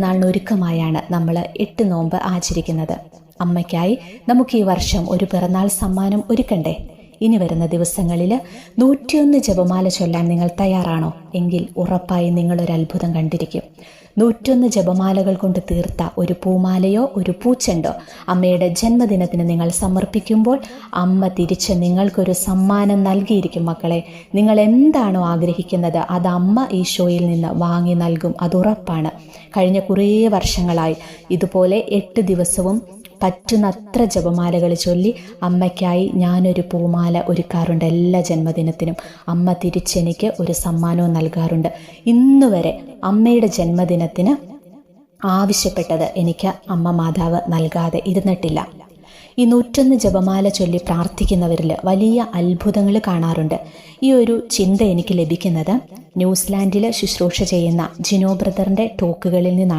നാളിനൊരുക്കമായാണ് നമ്മൾ 8 നോമ്പ് ആചരിക്കുന്നത്. അമ്മയ്ക്കായി നമുക്ക് ഈ വർഷം ഒരു പിറന്നാൾ സമ്മാനം ഒരുക്കണ്ടേ? ഇനി വരുന്ന ദിവസങ്ങളിൽ 101 ജപമാല ചൊല്ലാൻ നിങ്ങൾ തയ്യാറാണോ? എങ്കിൽ ഉറപ്പായി നിങ്ങളൊരു അത്ഭുതം കണ്ടിരിക്കും. 101 ജപമാലകൾ കൊണ്ട് തീർത്ത ഒരു പൂമാലയോ ഒരു പൂച്ചെണ്ടോ അമ്മയുടെ ജന്മദിനത്തിന് നിങ്ങൾ സമർപ്പിക്കുമ്പോൾ അമ്മ തിരിച്ച് നിങ്ങൾക്കൊരു സമ്മാനം നൽകിയിരിക്കും. മക്കളെ, നിങ്ങൾ എന്താണോ ആഗ്രഹിക്കുന്നത് അത് അമ്മ ഈശോയിൽ നിന്ന് വാങ്ങി നൽകും, അതുറപ്പാണ്. കഴിഞ്ഞ കുറേ വർഷങ്ങളായി ഇതുപോലെ 8 ദിവസവും പറ്റുന്നത്ര ജപമാലകൾ ചൊല്ലി അമ്മയ്ക്കായി ഞാനൊരു പൂമാല ഒരുക്കാറുണ്ട്. എല്ലാ ജന്മദിനത്തിനും അമ്മ തിരിച്ചെനിക്ക് ഒരു സമ്മാനവും നൽകാറുണ്ട്. ഇന്നുവരെ അമ്മയുടെ ജന്മദിനത്തിന് ആവശ്യപ്പെട്ടത് എനിക്ക് അമ്മ മാതാവ് നൽകാതെ ഇരുന്നിട്ടില്ല. ഈ 101 ജപമാല ചൊല്ലി പ്രാർത്ഥിക്കുന്നവരിൽ വലിയ അത്ഭുതങ്ങൾ കാണാറുണ്ട്. ഈ ഒരു ചിന്ത എനിക്ക് ലഭിക്കുന്നത് ന്യൂസിലാൻഡിൽ ശുശ്രൂഷ ചെയ്യുന്ന ജിനോ ബ്രദറിൻ്റെ ടോക്കുകളിൽ നിന്നാണ്.